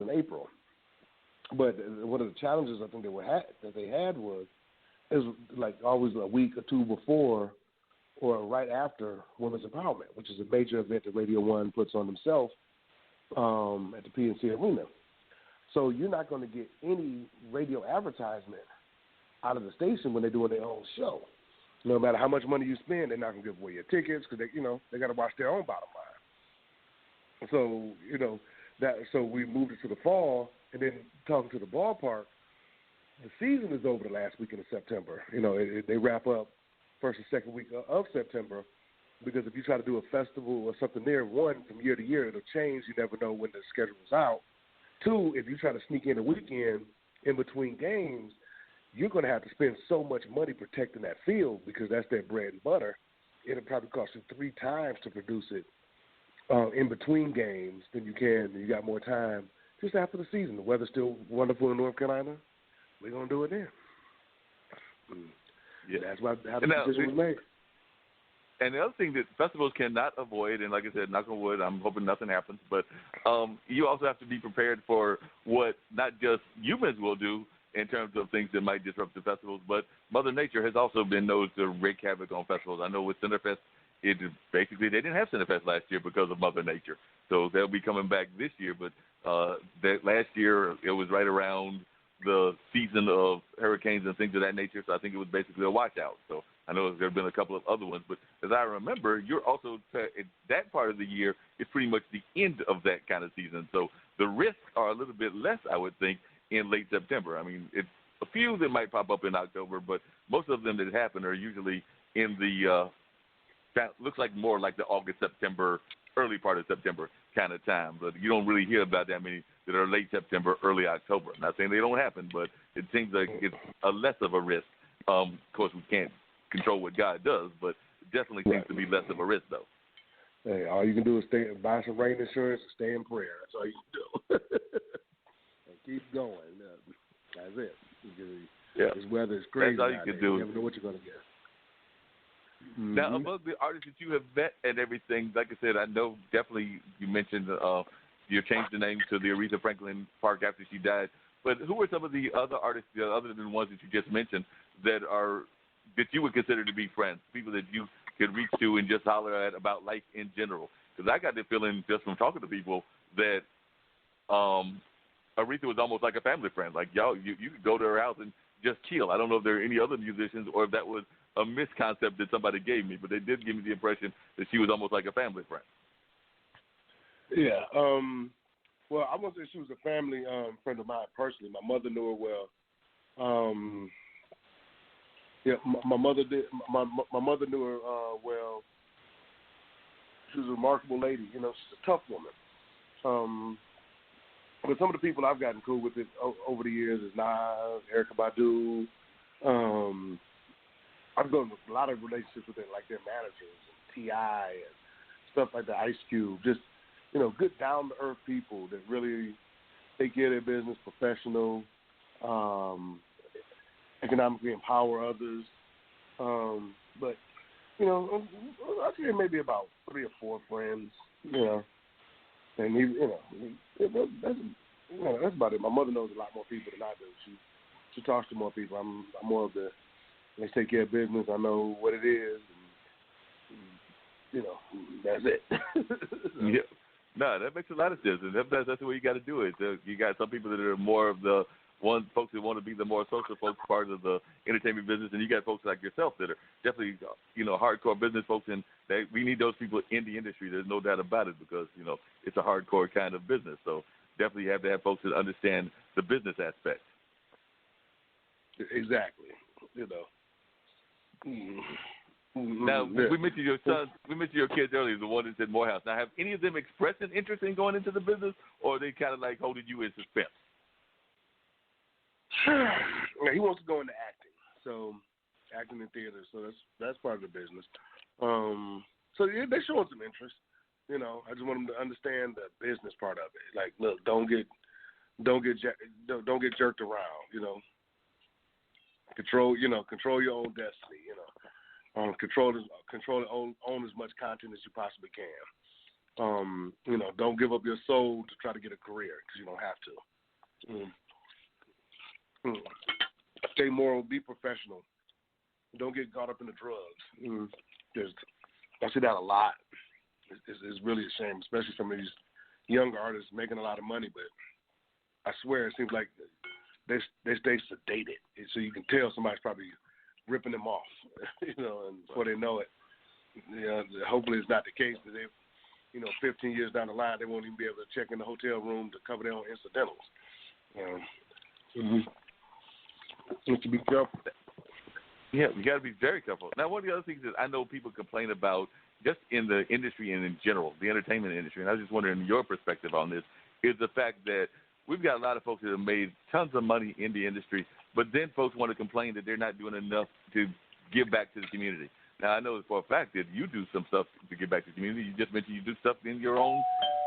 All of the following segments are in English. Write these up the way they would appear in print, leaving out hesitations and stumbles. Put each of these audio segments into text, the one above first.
in April. But one of the challenges I think that they had was is like always a week or two before or right after Women's Empowerment, which is a major event that Radio One puts on themselves at the PNC Arena. So you're not going to get any radio advertisement out of the station when they're doing their own show. No matter how much money you spend, they're not going to give away your tickets because they got to watch their own bottom line. So so we moved it to the fall, and then talking to the ballpark, the season is over the last weekend of September. They wrap up first or second week of September, because if you try to do a festival or something there, one, from year to year, it'll change. You never know when the schedule is out. Two, if you try to sneak in a weekend in between games, you're going to have to spend so much money protecting that field because that's their bread and butter. It'll probably cost you 3 times to produce it in between games than you can. You got more time just after the season. The weather's still wonderful in North Carolina. We're going to do it then. Yeah. That's how the decision was made. And the other thing that festivals cannot avoid, and like I said, knock on wood, I'm hoping nothing happens, but you also have to be prepared for what not just humans will do in terms of things that might disrupt the festivals, but Mother Nature has also been known to wreak havoc on festivals. I know with Centerfest, they didn't have Centerfest last year because of Mother Nature. So they'll be coming back this year, but last year it was right around the season of hurricanes and things of that nature, so I think it was basically a washout. So I know there have been a couple of other ones, but as I remember, you're also that part of the year is pretty much the end of that kind of season. So the risks are a little bit less, I would think, in late September. I mean, it's a few that might pop up in October, but most of them that happen are usually in the that looks like more like the August, September, early part of September kind of time. But you don't really hear about that many that are late September, early October. I'm not saying they don't happen, but it seems like it's a less of a risk. Of course, we can't control what God does, but it definitely seems to be less of a risk, though. Hey, all you can do is buy some rain insurance and stay in prayer. That's all you can do. And keep going. That's it. This weather is crazy. That's all you can do. You never know what you're going to get. Mm-hmm. Now, among the artists that you have met and everything, like I said, I know definitely you mentioned you changed the name to the Aretha Franklin Park after she died. But who are some of the other artists, other than the ones that you just mentioned, that you would consider to be friends, people that you could reach to and just holler at about life in general? Because I got the feeling just from talking to people that Aretha was almost like a family friend. Like, you could go to her house and just chill. I don't know if there are any other musicians or if that was a misconcept that somebody gave me, but they did give me the impression that she was almost like a family friend. Yeah. Well, I won't say she was a family friend of mine personally. My mother knew her well. My mother did. My mother knew her well. She was a remarkable lady. She's a tough woman. But some of the people I've gotten cool with it over the years is Nas, Erykah Badu. I've done a lot of relationships with like their managers and T.I. and stuff like that, Ice Cube. Just, good down-to-earth people that really take care of their business, professional, economically empower others. But, I'd say maybe about 3 or 4 friends, And, that's about it. My mother knows a lot more people than I do. She talks to more people. I'm more of the, let's take care of business. I know what it is. And, that's it. Yeah. No, that makes a lot of sense. And that's the way you got to do it. You got some people that are more of the folks that want to be the more social folks part of the entertainment business, and you got folks like yourself that are definitely, hardcore business folks, and we need those people in the industry. There's no doubt about it because, it's a hardcore kind of business. So definitely you have to have folks that understand the business aspect. Exactly. Now, we mentioned your sons, we mentioned your kids earlier, the one that's at Morehouse. Now, have any of them expressed an interest in going into the business, or are they kind of like holding you in suspense? Yeah, he wants to go into acting, so acting in theater. So that's part of the business. So yeah, they're showing some interest. I just want them to understand the business part of it. Like, look, don't get jerked around. Control your own destiny. Control and own as much content as you possibly can. Don't give up your soul to try to get a career because you don't have to. Stay moral, be professional. Don't get caught up in the drugs. I see that a lot. It's really a shame, especially some of these younger artists making a lot of money, but I swear it seems like they stay sedated, so you can tell somebody's probably ripping them off, and before they know it, hopefully it's not the case that they, 15 years down the line, they won't even be able to check in the hotel room to cover their own incidentals. You have to be careful. Yeah, you got to be very careful. Now, one of the other things that I know people complain about just in the industry and in general, the entertainment industry, and I was just wondering your perspective on this, is the fact that we've got a lot of folks that have made tons of money in the industry, but then folks want to complain that they're not doing enough to give back to the community. Now, I know for a fact that you do some stuff to give back to the community. You just mentioned you do stuff in your own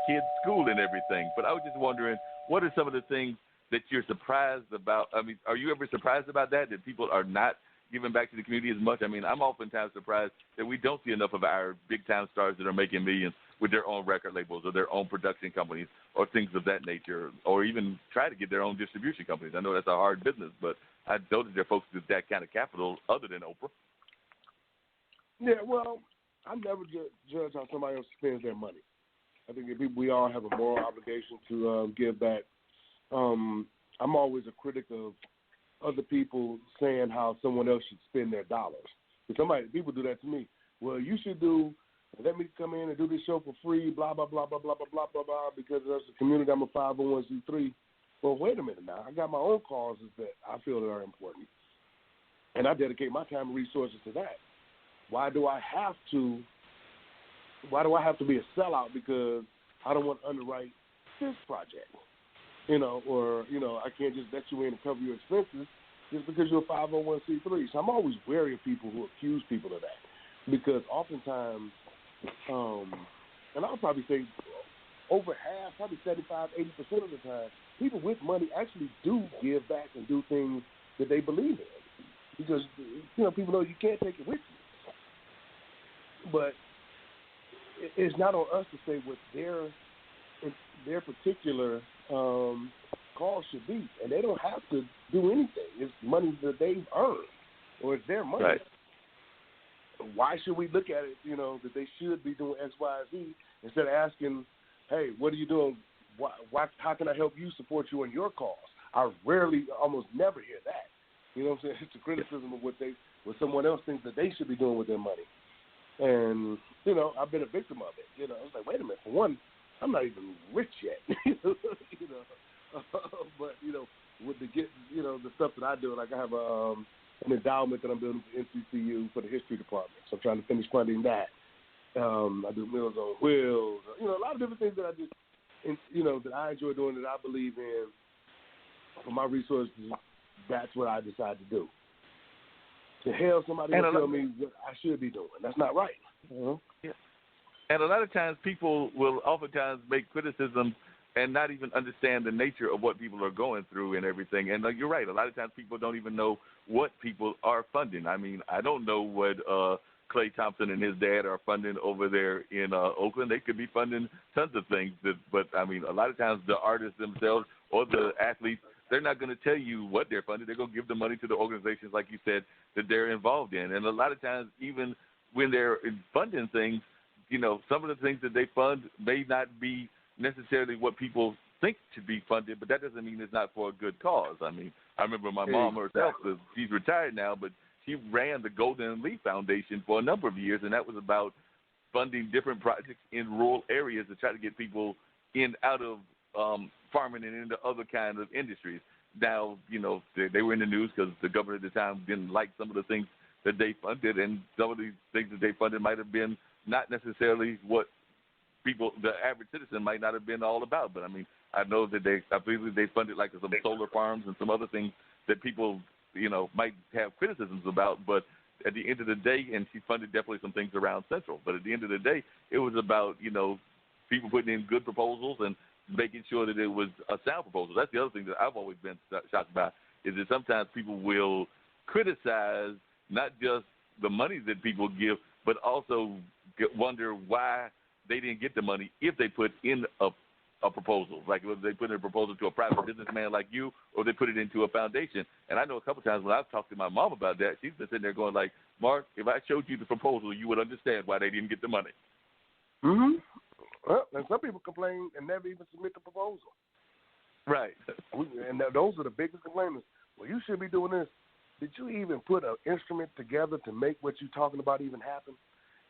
kids' school and everything. But I was just wondering, what are some of the things that you're surprised about? I mean, are you ever surprised about that people are not giving back to the community as much? I mean, I'm oftentimes surprised that we don't see enough of our big-time stars that are making millions with their own record labels or their own production companies or things of that nature, or even try to get their own distribution companies. I know that's a hard business, but I know that there are folks with that kind of capital other than Oprah. Yeah, well, I never judge how somebody else spends their money. I think we all have a moral obligation to give back. I'm always a critic of other people saying how someone else should spend their dollars. People do that to me. Well, you should let me come in and do this show for free, blah, blah, blah, blah, blah, blah, blah, blah, blah, because as a community, I'm a 501c3. Well, wait a minute now. I got my own causes that I feel that are important, and I dedicate my time and resources to that. Why do I have to be a sellout because I don't want to underwrite this project? I can't just let you in and cover your expenses just because you're a 501c3. So I'm always wary of people who accuse people of that because oftentimes, and I'll probably say over half, probably 75, 80% of the time, people with money actually do give back and do things that they believe in because, people know you can't take it with you. But it's not on us to say what their particular cause should be, and they don't have to do anything. It's money that they've earned, or it's their money. Right. Why should we look at it, that they should be doing X, Y, Z, instead of asking, hey, what are you doing? How can I help you support you in your cause? I almost never hear that. You know what I'm saying? It's a criticism of what someone else thinks that they should be doing with their money. And, I've been a victim of it. It's like, wait a minute. For one, I'm not even rich yet. But, with the stuff that I do, like I have an endowment that I'm building for NCCU for the history department. So I'm trying to finish funding that. I do Meals on Wheels. A lot of different things that I just, that I enjoy doing that I believe in. For my resources, that's what I decide to do. To hell, somebody will tell me what I should be doing. That's not right. Yeah. And a lot of times people will oftentimes make criticisms and not even understand the nature of what people are going through and everything. And you're right. A lot of times people don't even know what people are funding. I mean, I don't know what Clay Thompson and his dad are funding over there in Oakland. They could be funding tons of things. But, I mean, a lot of times the artists themselves or the athletes, they're not going to tell you what they're funding. They're going to give the money to the organizations, like you said, that they're involved in. And a lot of times, even when they're funding things, some of the things that they fund may not be necessarily what people think should be funded, but that doesn't mean it's not for a good cause. I mean, I remember my mom herself, she's retired now, but she ran the Golden Leaf Foundation for a number of years, and that was about funding different projects in rural areas to try to get people out of farming and into other kinds of industries. Now, they were in the news because the governor at the time didn't like some of the things that they funded, and some of these things that they funded might have been not necessarily what people, the average citizen, might not have been all about. But, I mean, I know that I believe they funded like some solar farms and some other things that people, might have criticisms about. But at the end of the day, and she funded definitely some things around Central, but at the end of the day, it was about, people putting in good proposals and making sure that it was a sound proposal. That's the other thing that I've always been shocked by, is that sometimes people will criticize not just the money that people give, but also wonder why they didn't get the money if they put in a proposal, like whether they put in a proposal to a private businessman like you, or they put it into a foundation. And I know a couple of times when I've talked to my mom about that, she's been sitting there going like, Mark, if I showed you the proposal, you would understand why they didn't get the money. Mm-hmm. Well, and some people complain and never even submit the proposal. Right. And those are the biggest complainants. Well, you should be doing this. Did you even put an instrument together to make what you're talking about even happen?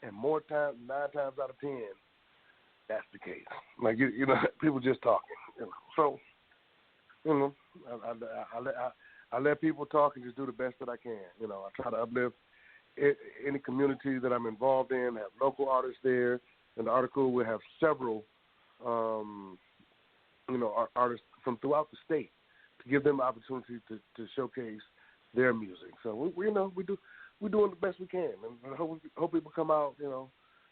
And 9 times out of 10, that's the case. Like, you know, people just talking. You know. So, you know, I let people talk and just do the best that I can. You know, I try to uplift any community that I'm involved in, have local artists there. In the article, we have several, you know, artists from throughout the state to give them the opportunity to showcase their music. So we're doing the best we can, and I hope people come out, you know,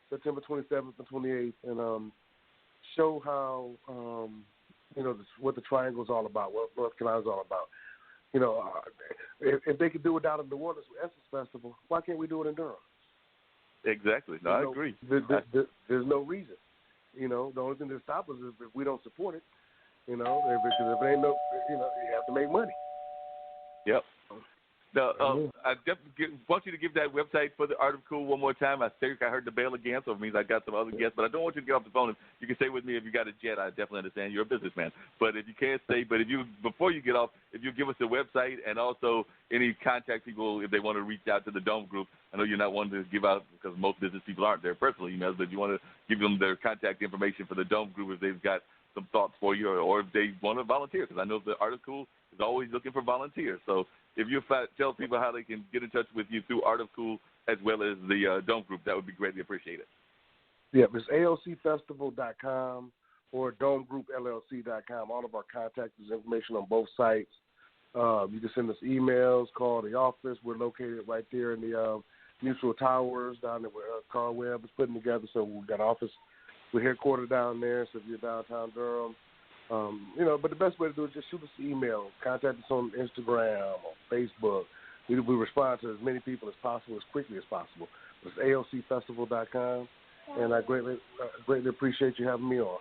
September 27th and 28th, and show how, you know, what the Triangle's all about, what North Carolina's all about. You know, if they could do it down in New Orleans with Essence Festival, why can't we do it in Durham? Exactly. No, I agree. There's no reason. You know, the only thing that stops us is if we don't support it. You know, because if it ain't no, you know, you have to make money. Yep. No, I definitely want you to give that website for the Art of Cool one more time. I think I heard the bell again, so it means I got some other guests. But I don't want you to get off the phone. You can stay with me if you got a jet. I definitely understand you're a businessman. But if you can't stay, before you get off, if you give us the website and also any contact people if they want to reach out to the Dome Group. I know you're not one to give out because most business people aren't there personal emails, but you want to give them their contact information for the Dome Group if they've got some thoughts for you, or if they want to volunteer, because I know the Art of Cool is always looking for volunteers. So if you tell people how they can get in touch with you through Art of Cool as well as the Dome Group, that would be greatly appreciated. Yeah, it's AOCfestival.com or DomeGroupLLC.com. All of our contact information on both sites. You can send us emails, call the office. We're located right there in the Mutual Towers down there where Carl Webb is putting together. So we've got an office. We're headquartered down there, so if you're downtown Durham, you know, but the best way to do it is just shoot us an email, contact us on Instagram or Facebook. We respond to as many people as possible, as quickly as possible. It's AOCfestival.com, and I greatly appreciate you having me on.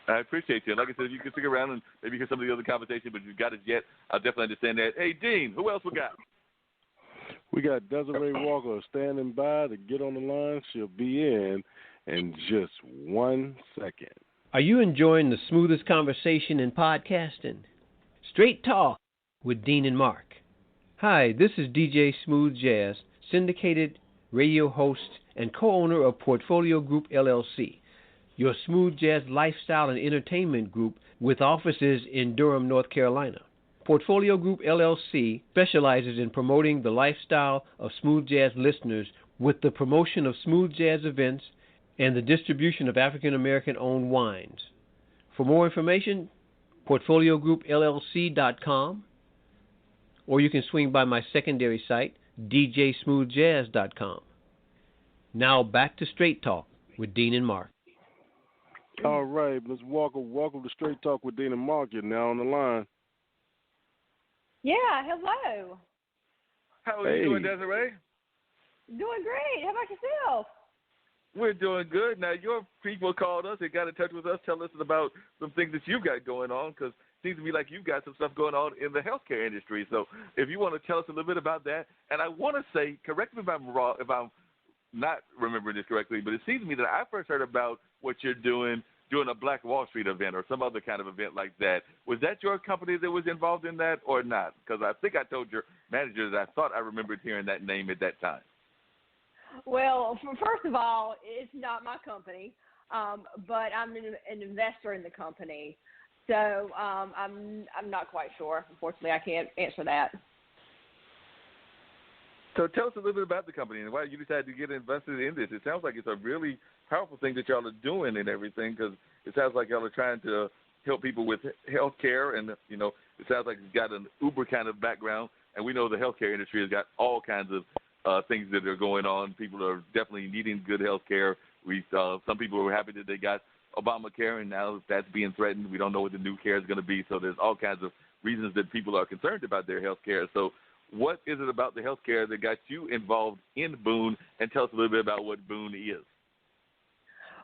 I appreciate you. Like I said, if you can stick around and maybe hear some of the other conversation, but if you've got it yet, I'll definitely understand that. Hey, Dean, who else we got? We got Desiree Walker standing by to get on the line. She'll be in just 1 second. Are you enjoying the smoothest conversation in podcasting? Straight Talk with Dean and Mark. Hi, this is DJ Smooth Jazz, syndicated radio host and co-owner of Portfolio Group LLC, your smooth jazz lifestyle and entertainment group with offices in Durham, North Carolina. Portfolio Group LLC specializes in promoting the lifestyle of smooth jazz listeners with the promotion of smooth jazz events and the distribution of African-American-owned wines. For more information, portfoliogroupllc.com, or you can swing by my secondary site, djsmoothjazz.com. Now back to Straight Talk with Dean and Mark. All right, Ms. Walker, welcome to Straight Talk with Dean and Mark. You're now on the line. Yeah, hello. How are you doing, Desiree? Doing great. How about yourself? We're doing good. Now, your people called us and got in touch with us, telling us about some things that you've got going on, because it seems to me like you've got some stuff going on in the healthcare industry. So if you want to tell us a little bit about that. And I want to say, correct me if I'm wrong, if I'm not remembering this correctly, but it seems to me that I first heard about what you're doing a Black Wall Street event or some other kind of event like that. Was that your company that was involved in that or not? Because I think I told your manager that I thought I remembered hearing that name at that time. Well, first of all, it's not my company, but I'm an investor in the company. So I'm not quite sure. Unfortunately, I can't answer that. So tell us a little bit about the company and why you decided to get invested in this. It sounds like it's a really powerful thing that y'all are doing and everything, because it sounds like y'all are trying to help people with health care, and, you know, it sounds like it's got an Uber kind of background, and we know the healthcare industry has got all kinds of things that are going on. People are definitely needing good health care. Some people were happy that they got Obamacare, and now that's being threatened. We don't know what the new care is going to be, so there's all kinds of reasons that people are concerned about their health care. So what is it about the health care that got you involved in Boone, and tell us a little bit about what Boone is.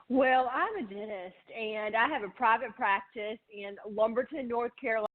Well, I'm a dentist, and I have a private practice in Lumberton, North Carolina.